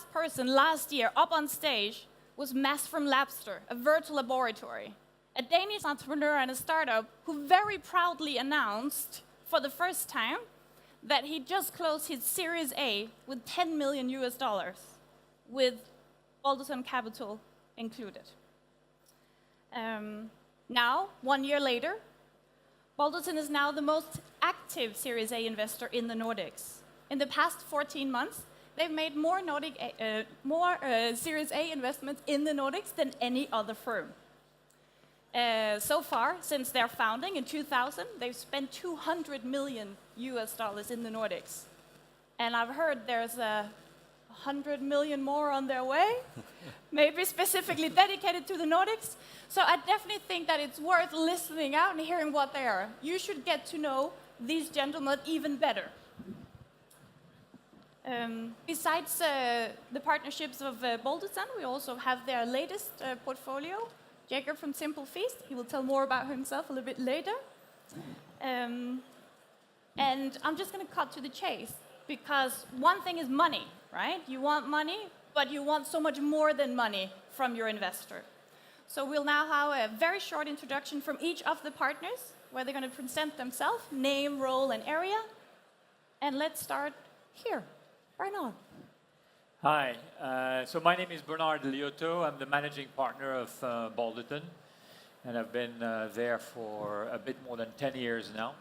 last person last year up on stage was Mads from Labster, a virtual laboratory, a Danish entrepreneur and a startup who very proudly announced for the first time that he just closed his Series A with $10 million with Balderton Capital included. Now, 1 year later, Balderton is now the most active Series A investor in the Nordics. In the past 14 months, they've made more Series A investments in the Nordics than any other firm. So far, since their founding in 2000, they've spent $200 million in the Nordics. And I've heard there's 100 million more on their way, maybe specifically dedicated to the Nordics. So I definitely think that it's worth listening out and hearing what they are. You should get to know these gentlemen even better. Besides the partnerships of Balderton, we also have their latest portfolio, Jacob from Simple Feast. He will tell more about himself a little bit later. And I'm just going to cut to the chase, because one thing is money, right? You want money, but you want so much more than money from your investor. So we'll now have a very short introduction from each of the partners, where they're going to present themselves, name, role, and area. And let's start here. Bernard. Hi, so my name is Bernard Liautaud. I'm the managing partner of Balderton, and I've been there for a bit more than 10 years now.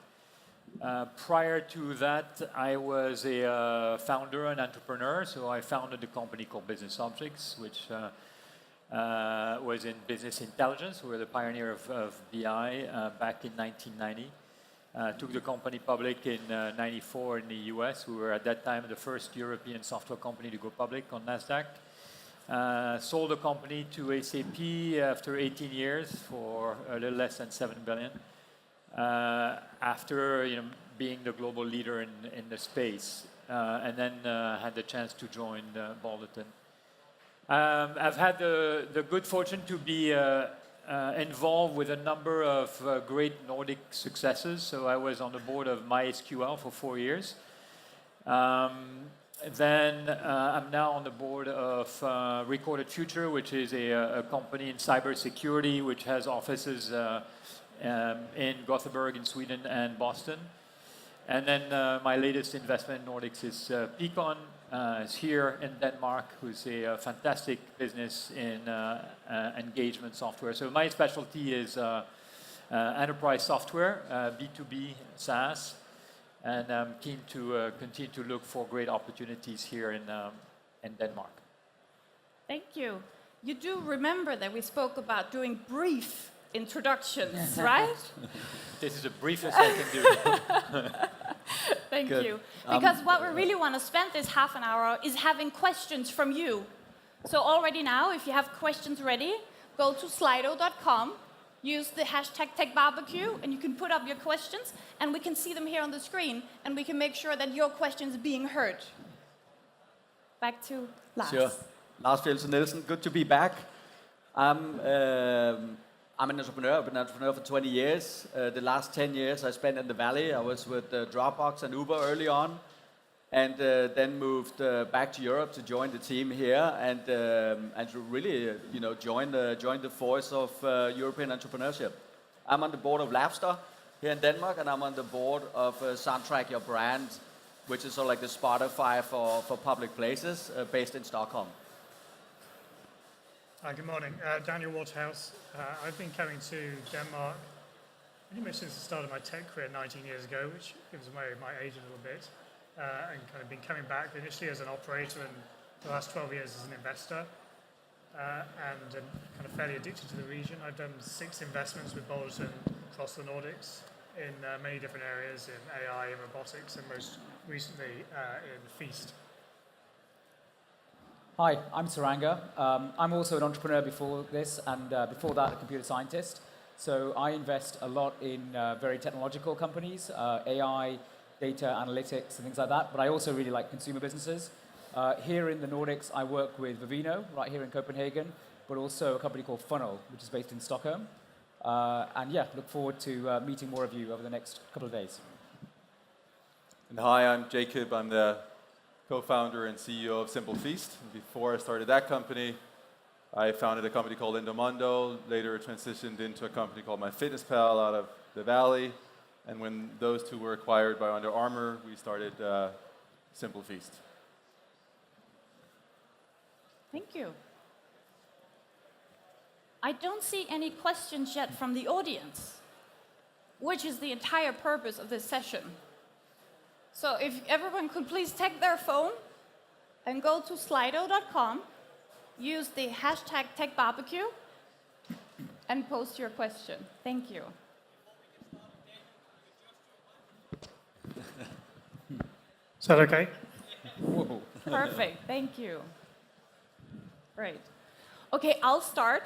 Prior to that, I was a founder and entrepreneur, so I founded a company called Business Objects, which was in business intelligence. We were the pioneer of BI back in 1990. Took the company public in 94 in the US. We were at that time the first European software company to go public on NASDAQ. Sold the company to SAP after 18 years for a little less than 7 billion. After being the global leader in the space, and then had the chance to join Balderton. I've had the good fortune to be involved with a number of great Nordic successes. So I was on the board of MySQL for 4 years. Then I'm now on the board of Recorded Future, which is a company in cybersecurity, which has offices in Gothenburg in Sweden and Boston. And then my latest investment in Nordics is Peakon. Is here in Denmark, who's a fantastic business in engagement software. So my specialty is enterprise software, B2B SaaS, and I'm keen to continue to look for great opportunities here in Denmark. Thank you. You do remember that we spoke about doing brief introductions, right? This is the briefest I can do. Thank you. Because what we really want to spend this half an hour is having questions from you. So already now, if you have questions ready, go to slido.com, use the hashtag TechBBQ, and you can put up your questions, and we can see them here on the screen, and we can make sure that your questions are being heard. Back to Lars. Sure. Lars Fjeldsoe-Nielsen, good to be back. I'm an entrepreneur. I've been an entrepreneur for 20 years. The last 10 years I spent in the Valley. I was with Dropbox and Uber early on, and then moved back to Europe to join the team here and to really, join the force of European entrepreneurship. I'm on the board of Labster here in Denmark, and I'm on the board of Soundtrack Your Brand, which is sort of like the Spotify for public places, based in Stockholm. Hi, good morning. Daniel Waterhouse. I've been coming to Denmark pretty much since the start of my tech career 19 years ago, which gives away my age a little bit, and kind of been coming back initially as an operator and the last 12 years as an investor, and kind of fairly addicted to the region. I've done 6 investments with Balderton across the Nordics in many different areas, in AI and robotics, and most recently in Feast. Hi, I'm Suranga. I'm also an entrepreneur before this, and before that, a computer scientist. So I invest a lot in very technological companies, AI, data analytics, and things like that. But I also really like consumer businesses. Here in the Nordics, I work with Vivino, right here in Copenhagen, but also a company called Funnel, which is based in Stockholm. And yeah, look forward to meeting more of you over the next couple of days. And hi, I'm Jacob. I'm the co-founder and CEO of Simple Feast. Before I started that company, I founded a company called Endomondo, later transitioned into a company called MyFitnessPal out of the Valley. And when those two were acquired by Under Armour, we started Simple Feast. Thank you. I don't see any questions yet from the audience, which is the entire purpose of this session. So if everyone could please take their phone and go to slido.com, use the hashtag TechBBQ, and post your question. Thank you. Is that okay? Whoa. Perfect, thank you. Great. Okay, I'll start.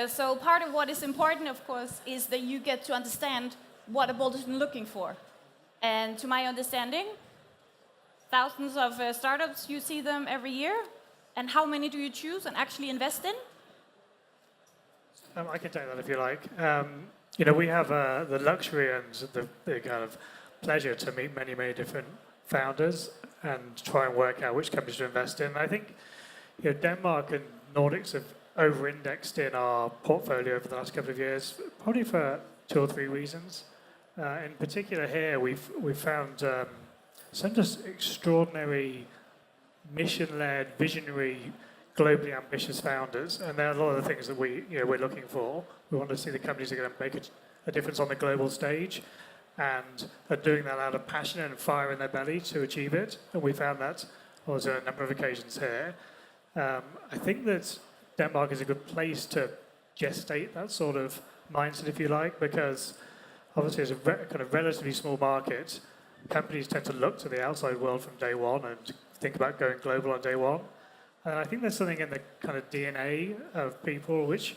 So part of what is important, of course, is that you get to understand what a Balderton is looking for. And to my understanding, thousands of startups, you see them every year. And how many do you choose and actually invest in? I can take that if you like. We have the luxury and the kind of pleasure to meet many, many different founders and try and work out which companies to invest in. I think Denmark and Nordics have over-indexed in our portfolio over the last couple of years, probably for 2 or 3 reasons. In particular here, we've found some just extraordinary mission-led, visionary, globally ambitious founders, and there are a lot of the things that we're looking for. We want to see the companies that are going to make a difference on the global stage, and are doing that out of passion and fire in their belly to achieve it. And we found that on a number of occasions here. I think that Denmark is a good place to gestate that sort of mindset, if you like, because obviously it's a kind of relatively small market. Companies tend to look to the outside world from day one and think about going global on day one. And I think there's something in the kind of DNA of people which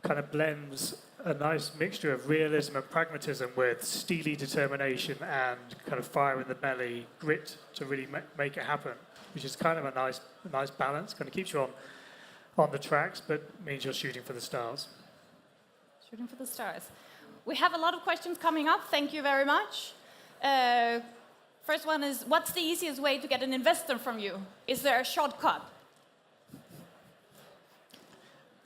kind of blends a nice mixture of realism and pragmatism with steely determination and kind of fire in the belly, grit to really make it happen, which is kind of a nice balance. Kind of keeps you on the tracks, but means you're shooting for the stars. Shooting for the stars. We have a lot of questions coming up. Thank you very much. First one is, what's the easiest way to get an investor from you? Is there a shortcut?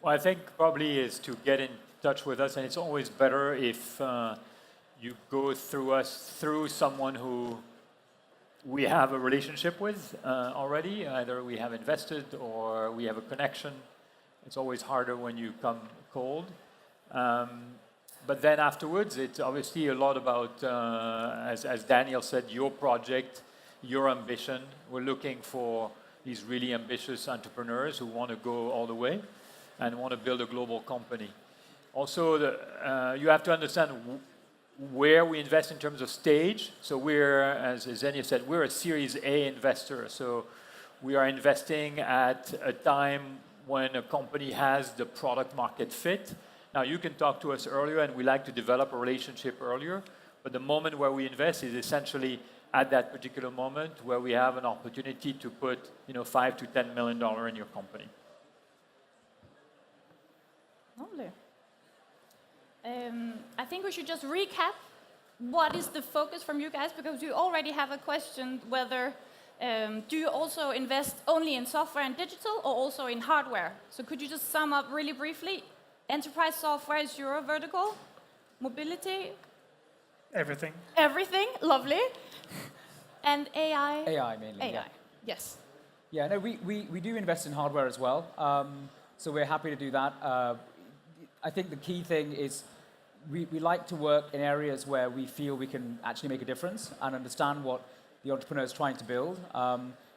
Well, I think probably is to get in touch with us, and it's always better if you go through someone who we have a relationship with already. Either we have invested or we have a connection. It's always harder when you come cold. But then afterwards, it's obviously a lot about, as Daniel said, your project, your ambition. We're looking for these really ambitious entrepreneurs who want to go all the way and want to build a global company. Also, you have to understand where we invest in terms of stage. So we're, as Zenia said, we're a Series A investor. So we are investing at a time when a company has the product market fit. Now, you can talk to us earlier, and we like to develop a relationship earlier. But the moment where we invest is essentially at that particular moment where we have an opportunity to put, $5 to $10 million in your company. Lovely. I think we should just recap what is the focus from you guys, because you already have a question whether do you also invest only in software and digital or also in hardware? So could you just sum up really briefly? Enterprise software is your vertical. Mobility? Everything. Everything, lovely. And AI? AI mainly. AI, yeah. yes. Yeah, no, we do invest in hardware as well. So we're happy to do that. I think the key thing is we like to work in areas where we feel we can actually make a difference and understand what the entrepreneur is trying to build.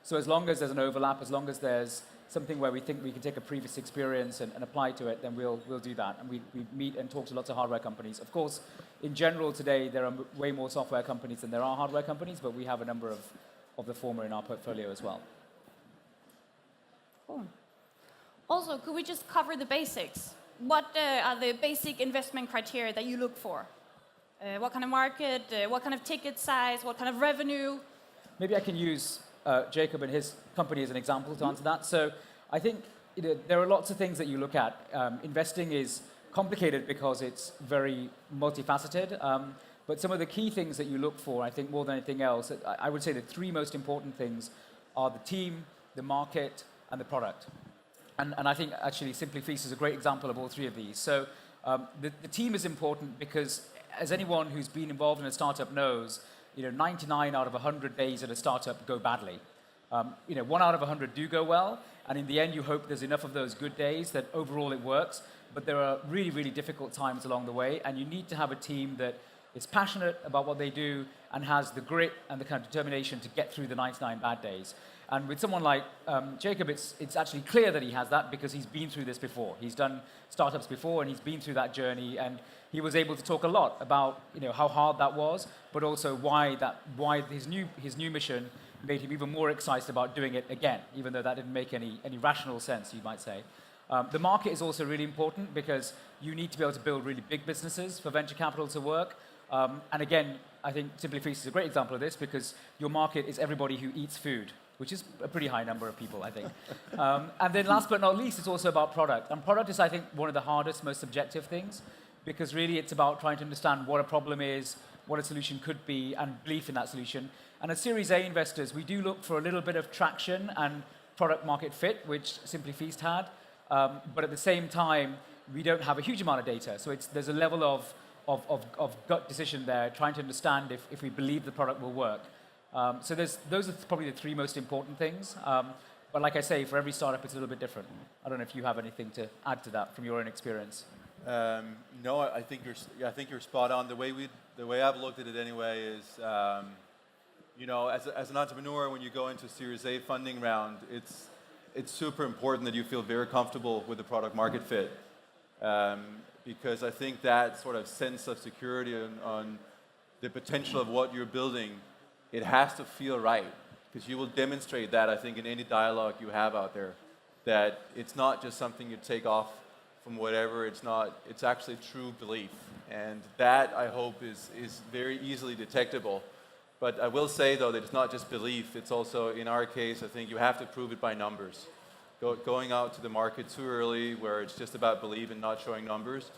So as long as there's an overlap, as long as there's something where we think we can take a previous experience and apply to it, then we'll do that. And we meet and talk to lots of hardware companies. Of course, in general today, there are way more software companies than there are hardware companies, but we have a number of the former in our portfolio as well. Cool. Also, could we just cover the basics? What are the basic investment criteria that you look for? What kind of market, what kind of ticket size, what kind of revenue? Maybe I can use Jacob and his company as an example to answer that. So I think there are lots of things that you look at. Investing is complicated because it's very multifaceted. But some of the key things that you look for, I think more than anything else, I would say the three most important things are the team, the market, and the product. And I think actually Simply Feast is a great example of all three of these. So the team is important because as anyone who's been involved in a startup knows, 99 out of 100 days at a startup go badly. 1 out of 100 do go well, and in the end you hope there's enough of those good days that overall it works, but there are really, really difficult times along the way, and you need to have a team that is passionate about what they do and has the grit and the kind of determination to get through the 99 bad days. And with someone like Jacob, it's actually clear that he has that because he's been through this before. He's done startups before and he's been through that journey, and he was able to talk a lot about how hard that was, but also why his new mission made him even more excited about doing it again, even though that didn't make any rational sense, you might say. The market is also really important because you need to be able to build really big businesses for venture capital to work. And again, I think Simply Feast is a great example of this because your market is everybody who eats food, which is a pretty high number of people, I think. And then last but not least, it's also about product. And product is, I think, one of the hardest, most subjective things because really it's about trying to understand what a problem is, what a solution could be, and belief in that solution. And as Series A investors, we do look for a little bit of traction and product market fit, which Simply Feast had. But at the same time, we don't have a huge amount of data. So there's a level of gut decision there, trying to understand if we believe the product will work. So those are probably the three most important things. But like I say, for every startup, it's a little bit different. I don't know if you have anything to add to that from your own experience. No, I think you're spot on. The way I've looked at it anyway is, as an entrepreneur, when you go into Series A funding round, it's super important that you feel very comfortable with the product market fit. Because I think that sort of sense of security on the potential of what you're building, it has to feel right. Because you will demonstrate that, I think, in any dialogue you have out there, that it's not just something you take off from whatever, it's actually true belief. And that, I hope, is very easily detectable. But I will say, though, that it's not just belief, it's also, in our case, I think you have to prove it by numbers. Going out to the market too early, where it's just about belief and not showing numbers,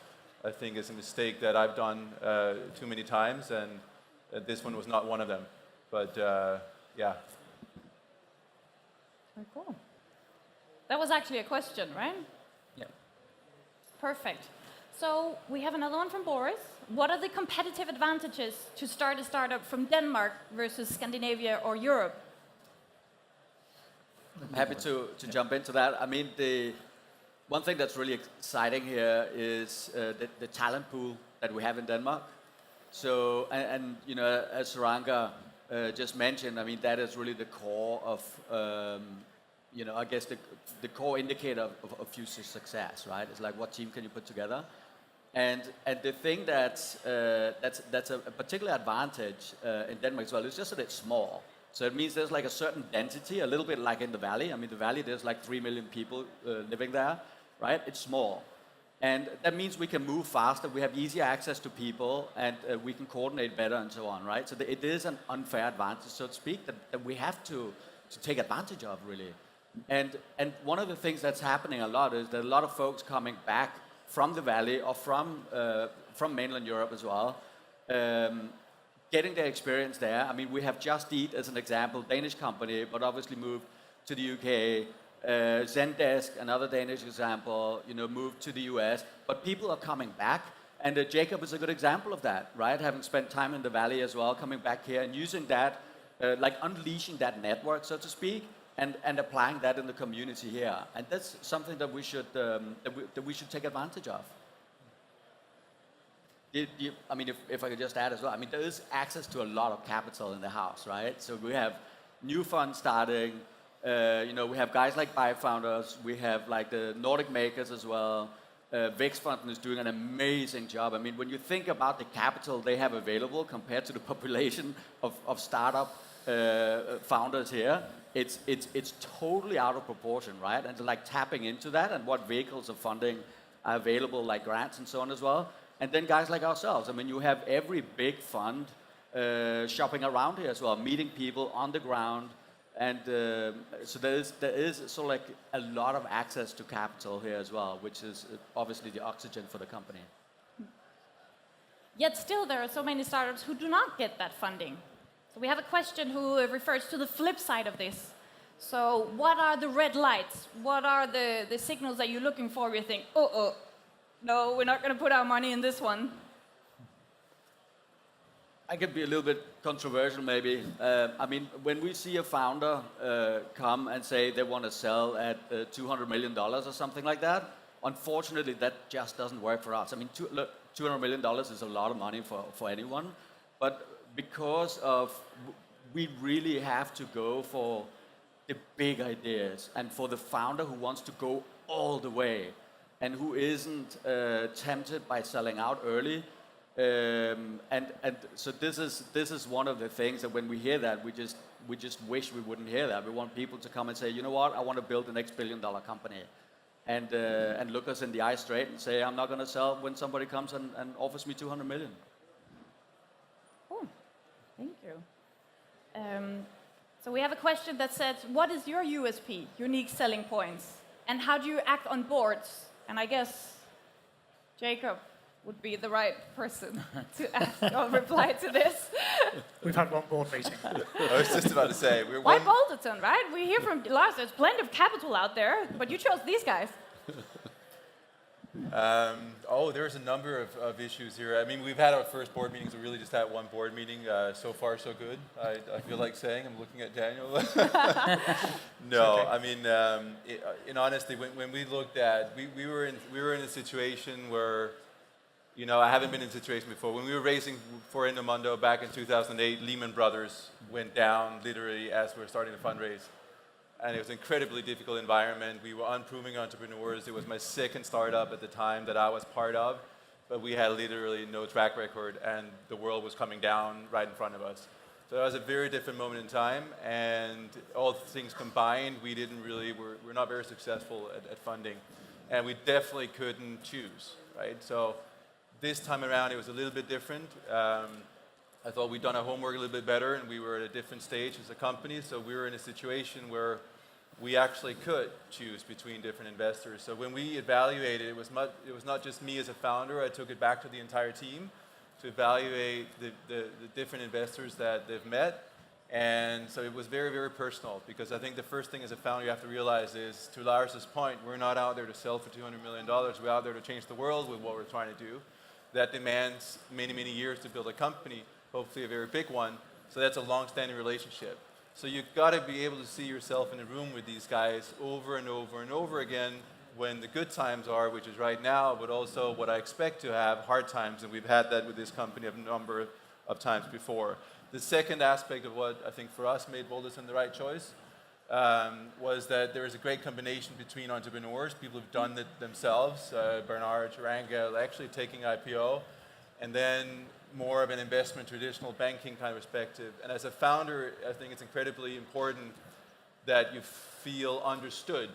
I think is a mistake that I've done too many times, and this one was not one of them. But yeah. Very cool. That was actually a question, right? Yeah. Perfect. So we have another one from Boris. What are the competitive advantages to start a startup from Denmark versus Scandinavia or Europe? I'm happy to jump into that. I mean, the one thing that's really exciting here is the talent pool that we have in Denmark. So, and as Suranga just mentioned, I mean, that is really the core of, I guess the core indicator of future success, right? It's like, what team can you put together? And the thing that's a particular advantage in Denmark as well is just that it's small. So it means there's like a certain density, a little bit like in the Valley. I mean, the Valley, there's like 3 million people living there, right? It's small. And that means we can move faster, we have easier access to people, and we can coordinate better and so on, right? So it is an unfair advantage, so to speak, that we have to take advantage of, really. And one of the things that's happening a lot is that a lot of folks coming back from the Valley or from mainland Europe as well, getting their experience there. I mean, we have Just Eat as an example, Danish company, but obviously moved to the UK. Zendesk, another Danish example, moved to the US. But people are coming back, and Jacob is a good example of that, right? Having spent time in the Valley as well, coming back here and using that, like unleashing that network, so to speak, and applying that in the community here. And that's something that we should take advantage of. I mean, if I could just add as well, I mean, there is access to a lot of capital in the house, right? So we have new funds starting, we have guys like BioFounders, we have like the Nordic makers as well. Vækstfonden is doing an amazing job. I mean, when you think about the capital they have available compared to the population of startup founders here, it's totally out of proportion, right? And like tapping into that and what vehicles of funding are available, like grants and so on as well. And then guys like ourselves, I mean, you have every big fund shopping around here as well, meeting people on the ground. And so there is sort of like a lot of access to capital here as well, which is obviously the oxygen for the company. Yet still, there are so many startups who do not get that funding. So we have a question who refers to the flip side of this. So what are the red lights? What are the signals that you're looking for where you think, no, we're not going to put our money in this one? I could be a little bit controversial maybe. I mean, when we see a founder come and say they want to sell at $200 million or something like that, unfortunately that just doesn't work for us. I mean, $200 million is a lot of money for anyone, but because of, we really have to go for the big ideas and for the founder who wants to go all the way and who isn't tempted by selling out early. And so this is one of the things that when we hear that, we just wish we wouldn't hear that. We want people to come and say, you know what, I want to build the next billion-dollar company, and look us in the eye straight and say, I'm not going to sell when somebody comes and offers me 200 million. Oh, thank you. So we have a question that says, what is your USP, unique selling points, and how do you act on boards? And I guess Jacob would be the right person to ask or reply to this. We've had one board meeting. I was just about to say, we're Why one. Balderton, right? We hear from Lars, there's plenty of capital out there, but you chose these guys. There's a number of issues here. I mean, we've had our first board meetings. We really just had one board meeting. So far, so good. I feel like saying. I'm looking at Daniel. No, okay. I mean, in honesty, when we looked at, we were in a situation where, you know, I haven't been in a situation before. When we were raising for Endomondo back in 2008, Lehman Brothers went down literally as we were starting to fundraise. And it was an incredibly difficult environment. We were unproving entrepreneurs. It was my second startup at the time that I was part of. But we had literally no track record, and the world was coming down right in front of us. So it was a very different moment in time. And all things combined, we're not very successful at funding. And we definitely couldn't choose, right? So this time around, it was a little bit different. I thought we'd done our homework a little bit better, and we were at a different stage as a company. So we were in a situation where we actually could choose between different investors. So when we evaluated, it was not just me as a founder. I took it back to the entire team to evaluate the different investors that they've met. And so it was very, very personal, because I think the first thing as a founder you have to realize is, to Lars's point, we're not out there to sell for $200 million. We're out there to change the world with what we're trying to do. That demands many, many years to build a company, hopefully a very big one. So that's a long-standing relationship. So you've got to be able to see yourself in a room with these guys over and over and over again when the good times are, which is right now, but also what I expect to have, hard times, and we've had that with this company a number of times before. The second aspect of what I think for us made Balderton the right choice was that there is a great combination between entrepreneurs, people who've done it themselves, Bernard, Suranga, actually taking IPO, and then more of an investment, traditional banking kind of perspective. And as a founder, I think it's incredibly important that you feel understood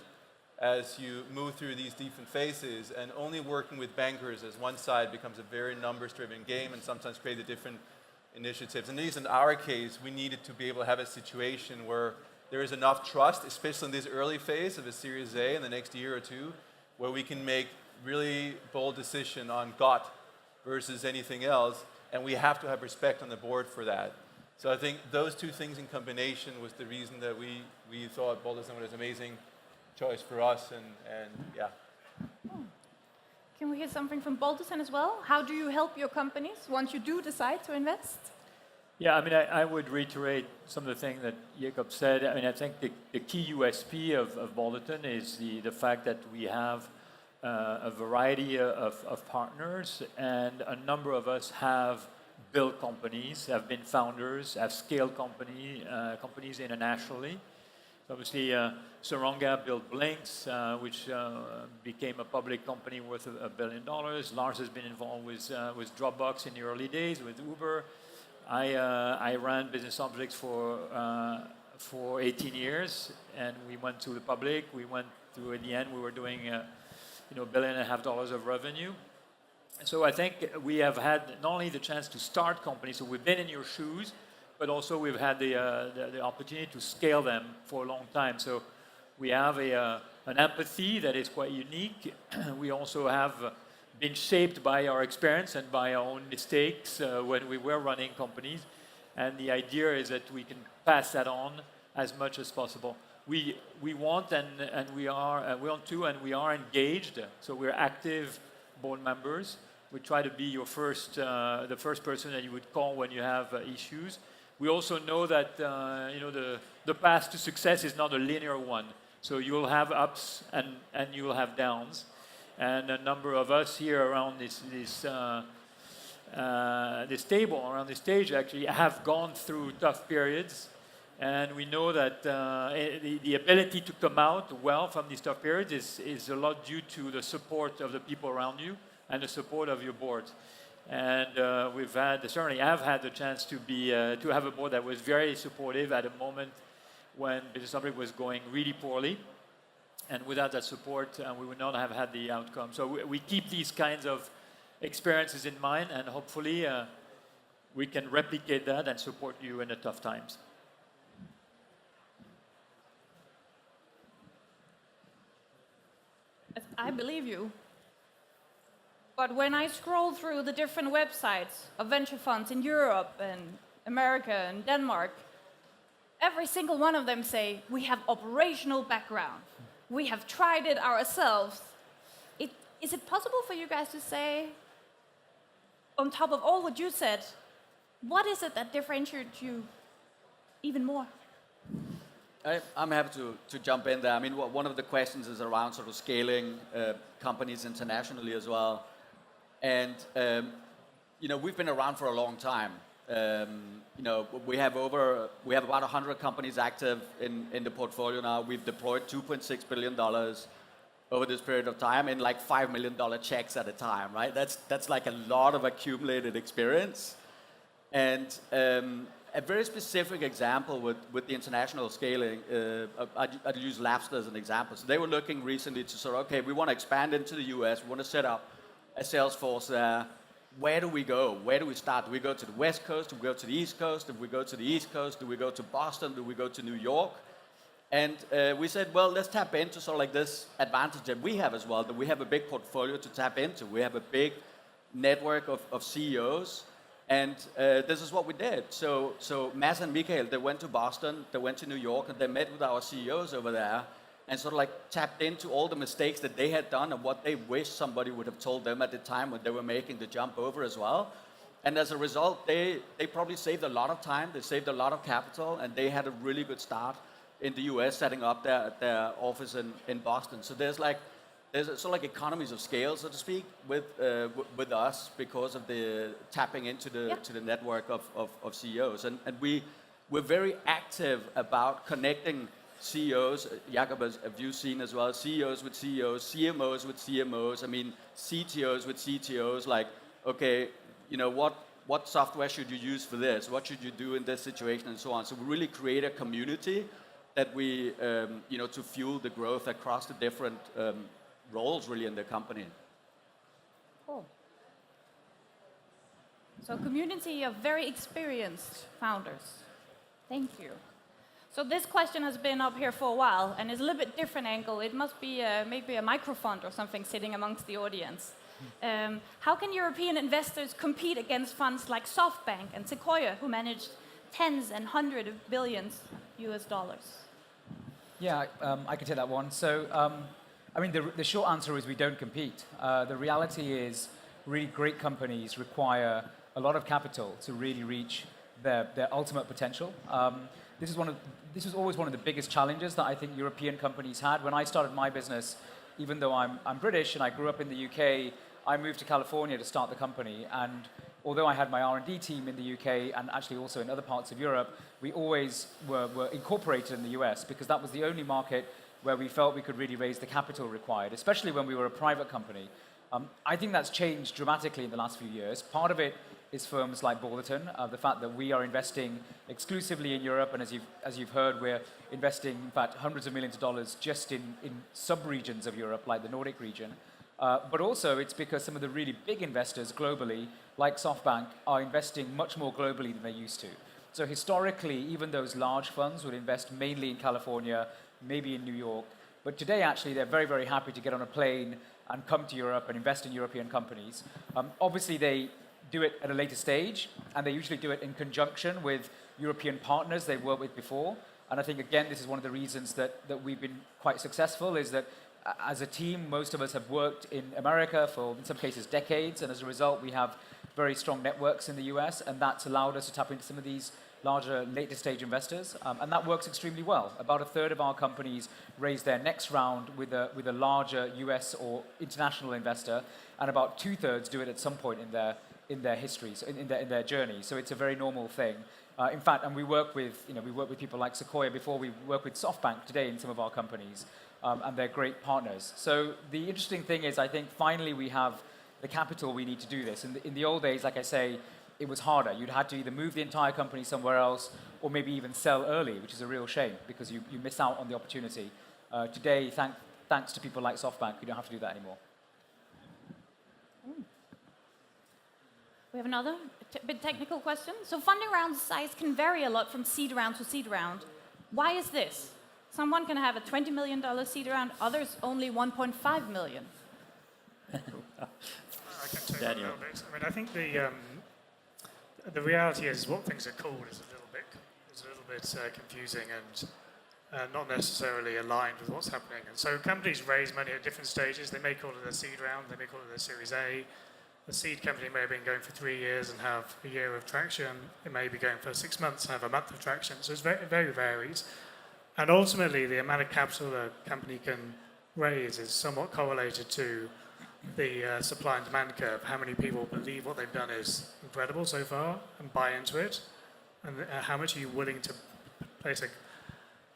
as you move through these different phases, and only working with bankers as one side becomes a very numbers-driven game and sometimes create the different initiatives. And at least in our case, we needed to be able to have a situation where there is enough trust, especially in this early phase of a Series A in the next year or two, where we can make really bold decision on gut versus anything else, and we have to have respect on the board for that. So I think those two things in combination was the reason that we thought Balderton was an amazing choice for us, and yeah. Can we hear something from Balderton as well? How do you help your companies once you do decide to invest? Yeah, I mean, I would reiterate some of the things that Jacob said. I mean, I think the key USP of Balderton is the fact that we have a variety of partners, and a number of us have built companies, have been founders, have scaled companies internationally. So obviously, Suranga built Blinks, which became a public company worth $1 billion. Lars has been involved with Dropbox in the early days, with Uber. I ran Business Objects for 18 years, and we went to the public. We went to, in the end, we were doing $1.5 billion of revenue. So I think we have had not only the chance to start companies, so we've been in your shoes, but also we've had the opportunity to scale them for a long time. So we have an empathy that is quite unique. We also have been shaped by our experience and by our own mistakes when we were running companies. And the idea is that we can pass that on as much as possible. We want and we want to, and we are engaged. So we're active board members. We try to be your the first person that you would call when you have issues. We also know that the path to success is not a linear one. So you will have ups and you will have downs. And a number of us here around this table, around this stage, actually have gone through tough periods. And we know that the ability to come out well from these tough periods is a lot due to the support of the people around you and the support of your board. And certainly I've had the chance to have a board that was very supportive at a moment when Business Object was going really poorly. And without that support, we would not have had the outcome. So we keep these kinds of experiences in mind, and hopefully we can replicate that and support you in the tough times. I believe you. But when I scroll through the different websites of venture funds in Europe and America and Denmark, every single one of them say, we have operational background. We have tried it ourselves. Is it possible for you guys to say, on top of all what you said, what is it that differentiates you even more? I'm happy to jump in there. I mean, one of the questions is around sort of scaling companies internationally as well. And, we've been around for a long time. We have about 100 companies active in the portfolio now. We've deployed $2.6 billion over this period of time in like $5 million checks at a time, right? That's like a lot of accumulated experience. And a very specific example with the international scaling, I'd use Lapster as an example. So they were looking recently to sort of, okay, we want to expand into the US, we want to set up a sales force there. Where do we go? Where do we start? Do we go to the West Coast? Do we go to the East Coast? If we go to the East Coast, do we go to Boston? Do we go to New York? And we said, well, let's tap into sort of like this advantage that we have as well, that we have a big portfolio to tap into. We have a big network of CEOs, and this is what we did. So Mads and Michael, they went to Boston, they went to New York, and they met with our CEOs over there, and sort of like tapped into all the mistakes that they had done and what they wished somebody would have told them at the time when they were making the jump over as well. And as a result, they probably saved a lot of time, they saved a lot of capital, and they had a really good start in the US setting up their office in Boston. So there's sort of like economies of scale, so to speak, with us because of the tapping into the network of CEOs. And we're very active about connecting CEOs, Jakob, as you've seen as well, CEOs with CEOs, CMOs with CMOs, I mean, CTOs with CTOs, like, okay, what software should you use for this? What should you do in this situation and so on? So we really create a community that we, to fuel the growth across the different roles really in the company. Cool. So a community of very experienced founders. Thank you. So this question has been up here for a while, and it's a little bit different angle. It must be maybe a microfund or something sitting amongst the audience. How can European investors compete against funds like Softbank and Sequoia, who managed tens and hundreds of billions US dollars? Yeah, I can take that one. So, the short answer is we don't compete. The reality is really great companies require a lot of capital to really reach their ultimate potential. This was always one of the biggest challenges that I think European companies had. When I started my business, even though I'm British and I grew up in the UK, I moved to California to start the company. And although I had my R&D team in the UK and actually also in other parts of Europe, we always were incorporated in the US because that was the only market where we felt we could really raise the capital required, especially when we were a private company. I think that's changed dramatically in the last few years. Part of it is firms like Balderton, the fact that we are investing exclusively in Europe, and as you've heard, we're investing, in fact, hundreds of millions of dollars just in sub-regions of Europe, like the Nordic region. But also, it's because some of the really big investors globally, like SoftBank, are investing much more globally than they used to. So historically, even those large funds would invest mainly in California, maybe in New York. But today, actually, they're very, very happy to get on a plane and come to Europe and invest in European companies. Obviously, they do it at a later stage, and they usually do it in conjunction with European partners they've worked with before. And I think, again, this is one of the reasons that we've been quite successful, is that as a team, most of us have worked in America for, in some cases, decades, and as a result, we have very strong networks in the US, and that's allowed us to tap into some of these larger, later stage investors, and that works extremely well. About a third of our companies raise their next round with a larger US or international investor, and about 2/3 do it at some point in their histories, in their journey. So it's a very normal thing. In fact, and we work with people like Sequoia before. We work with Softbank today in some of our companies, and they're great partners. So the interesting thing is, I think finally we have the capital we need to do this. In the old days, like I say, it was harder. You'd had to either move the entire company somewhere else, or maybe even sell early, which is a real shame because you miss out on the opportunity. Today, thanks to people like Softbank, you don't have to do that anymore. We have another bit technical question. So funding round size can vary a lot from seed round to seed round. Why is this? Someone can have a $20 million seed round, others only 1.5 million. I can take that a little bit. I mean, I think the reality is what things are called is a little bit confusing and not necessarily aligned with what's happening. And so companies raise money at different stages. They may call it a seed round, they may call it a Series A. The seed company may have been going for 3 years and have a year of traction. It may be going for 6 months and have a month of traction. So it's very, very varies. And ultimately, the amount of capital a company can raise is somewhat correlated to the supply and demand curve. How many people believe what they've done is incredible so far and buy into it, and how much are you willing to place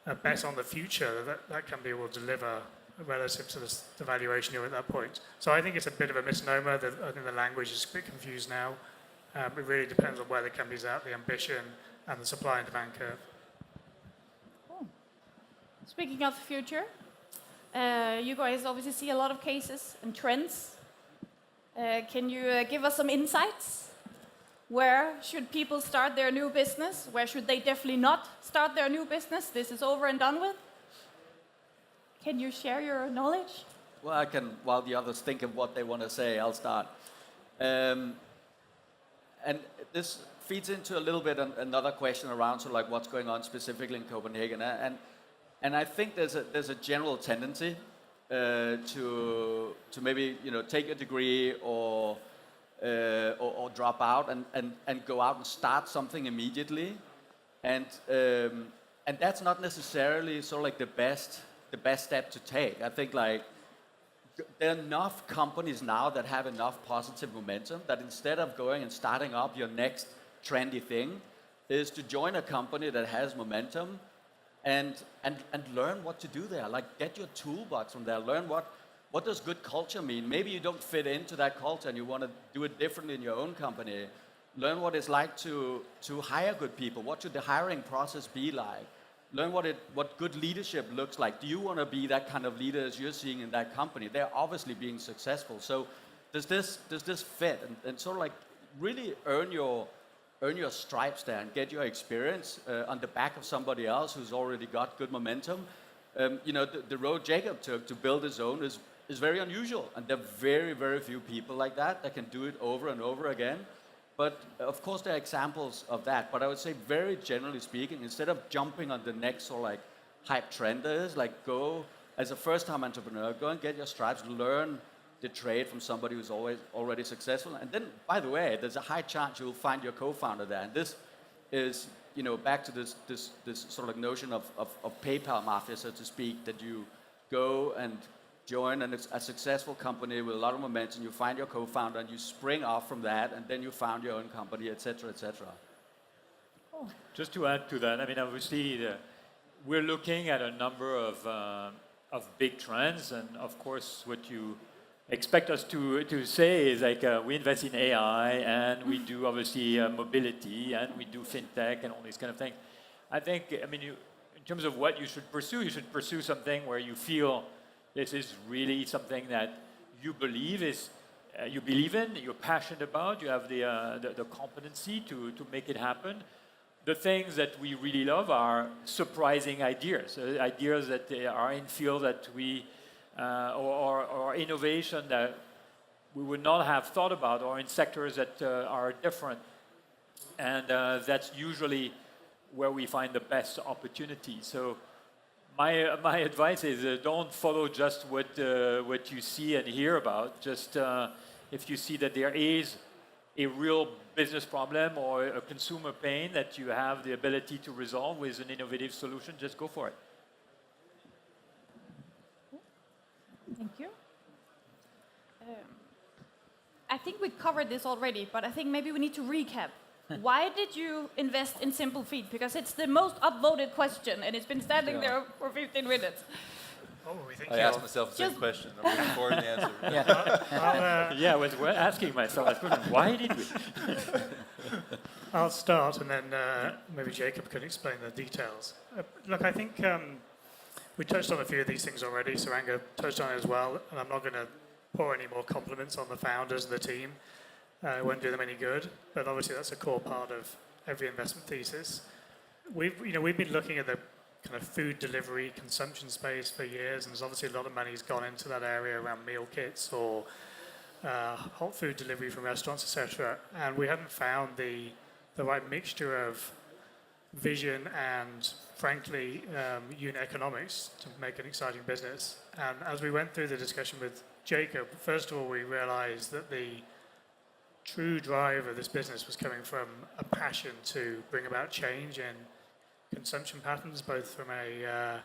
a bet on the future that company will deliver relative to the valuation you're at that point. So I think it's a bit of a misnomer. I think the language is a bit confused now. It really depends on where the company's at, the ambition, and the supply and demand curve. Cool. Speaking of the future, you guys obviously see a lot of cases and trends. Can you give us some insights? Where should people start their new business? Where should they definitely not start their new business? This is over and done with. Can you share your knowledge? Well, I can, while the others think of what they want to say, I'll start. And this feeds into a little bit another question around sort of like what's going on specifically in Copenhagen. And I think there's a general tendency to maybe take a degree or drop out and go out and start something immediately, and that's not necessarily sort of like the best step to take. I think like there are enough companies now that have enough positive momentum that instead of going and starting up your next trendy thing, is to join a company that has momentum and learn what to do there. Like get your toolbox from there. Learn what does good culture mean. Maybe you don't fit into that culture and you want to do it differently in your own company. Learn what it's like to hire good people. What should the hiring process be like? Learn what good leadership looks like. Do you want to be that kind of leader as you're seeing in that company? They're obviously being successful. So does this fit? And sort of like really earn your stripes there and get your experience on the back of somebody else who's already got good momentum. The road Jacob took to build his own is very unusual, and there are very, very few people like that can do it over and over again. But of course there are examples of that. But I would say very generally speaking, instead of jumping on the next sort of like hype trend there is, like go as a first-time entrepreneur, go and get your stripes, learn the trade from somebody who's already successful. And then, by the way, there's a high chance you'll find your co-founder there. And this is, back to this sort of like notion of PayPal mafia, so to speak, that you go and join a successful company with a lot of momentum, you find your co-founder and you spring off from that, and then you found your own company, etc., etc. Oh. Just to add to that, I mean, obviously, we're looking at a number of big trends, and of course, what you expect us to say is like we invest in AI, and we do obviously mobility, and we do fintech, and all these kind of things. I think, I mean, in terms of what you should pursue something where you feel this is really something that you believe in, you're passionate about, you have the competency to make it happen. The things that we really love are surprising ideas, ideas that are in field that we or innovation that we would not have thought about, or in sectors that are different. And that's usually where we find the best opportunity. So my advice is don't follow just what you see and hear about. Just if you see that there is a real business problem or a consumer pain that you have the ability to resolve with an innovative solution, just go for it. Thank you. I think we covered this already, but I think maybe we need to recap. Why did you invest in Simple Feet? Because it's the most upvoted question, and it's been standing there for 15 minutes. Oh, we think I asked myself the same question. I'm looking forward to the answer. Yeah, I was asking myself, why did we? I'll start, and then maybe Jacob can explain the details. Look, I think we touched on a few of these things already. Suranga touched on it as well, and I'm not going to pour any more compliments on the founders and the team. It won't do them any good, but obviously that's a core part of every investment thesis. We've been looking at the kind of food delivery consumption space for years, and there's obviously a lot of money's gone into that area around meal kits or hot food delivery from restaurants, etc. And we haven't found the right mixture of vision and, frankly, unit economics to make an exciting business. And as we went through the discussion with Jacob, first of all, we realized that the true drive of this business was coming from a passion to bring about change in consumption patterns, both from a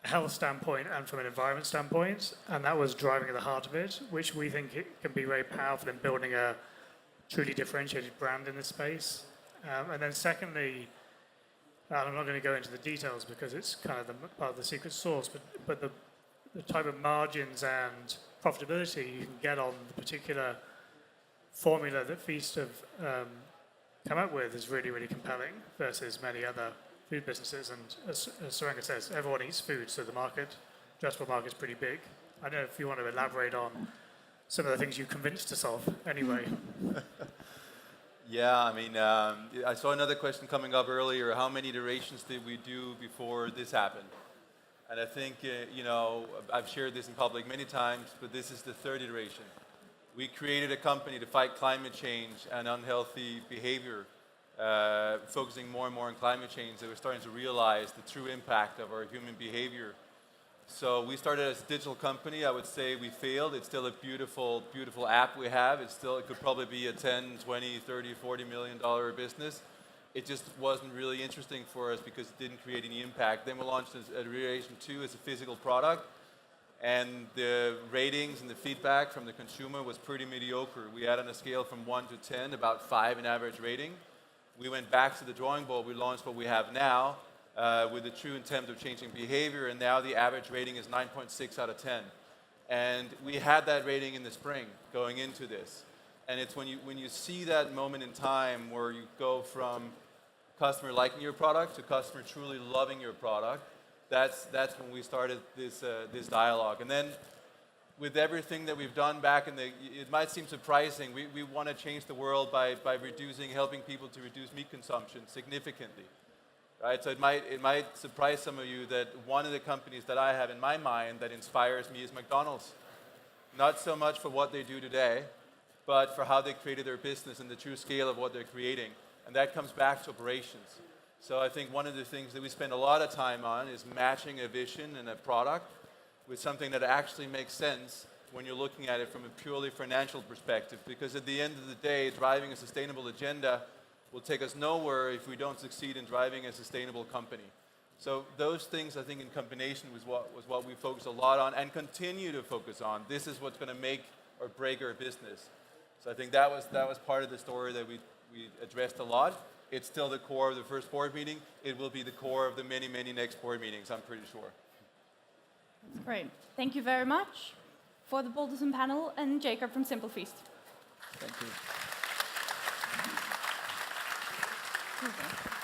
health standpoint and from an environment standpoint. And that was driving at the heart of it, which we think it can be very powerful in building a truly differentiated brand in this space. And then secondly, I'm not going to go into the details because it's kind of part of the secret sauce, but the type of margins and profitability you can get on the particular formula that Feast have come up with is really, really compelling versus many other food businesses. And as Suranga says, everyone eats food, so the addressable market is pretty big. I don't know if you want to elaborate on some of the things you convinced us of anyway. Yeah, I mean, I saw another question coming up earlier. How many iterations did we do before this happened? And I think, I've shared this in public many times, but this is the third iteration. We created a company to fight climate change and unhealthy behavior, focusing more and more on climate change. That we're starting to realize the true impact of our human behavior. So we started as a digital company. I would say we failed. It's still a beautiful, beautiful app we have. It could probably be a 10, 20, 30, $40 million business. It just wasn't really interesting for us because it didn't create any impact. Then we launched iteration 2 as a physical product. And the ratings and the feedback from the consumer was pretty mediocre. We had on a scale from 1 to 10, about 5 in average rating. We went back to the drawing board. We launched what we have now with the true intent of changing behavior. And now the average rating is 9.6 out of 10. And we had that rating in the spring going into this. And it's when you see that moment in time where you go from customer liking your product to customer truly loving your product, that's when we started this dialogue. And then with everything that we've done back it might seem surprising, we want to change the world by helping people to reduce meat consumption significantly. Right? So it might surprise some of you that one of the companies that I have in my mind that inspires me is McDonald's. Not so much for what they do today, but for how they created their business and the true scale of what they're creating. And that comes back to operations. So I think one of the things that we spend a lot of time on is matching a vision and a product with something that actually makes sense when you're looking at it from a purely financial perspective. Because at the end of the day, driving a sustainable agenda will take us nowhere if we don't succeed in driving a sustainable company. So those things, I think, in combination was what we focused a lot on and continue to focus on. This is what's going to make or break our business. So I think that was part of the story that we addressed a lot. It's still the core of the first board meeting. It will be the core of the many, many next board meetings, I'm pretty sure. That's great. Thank you very much for the Balderton panel and Jacob from Simple Feast. Thank you. Okay.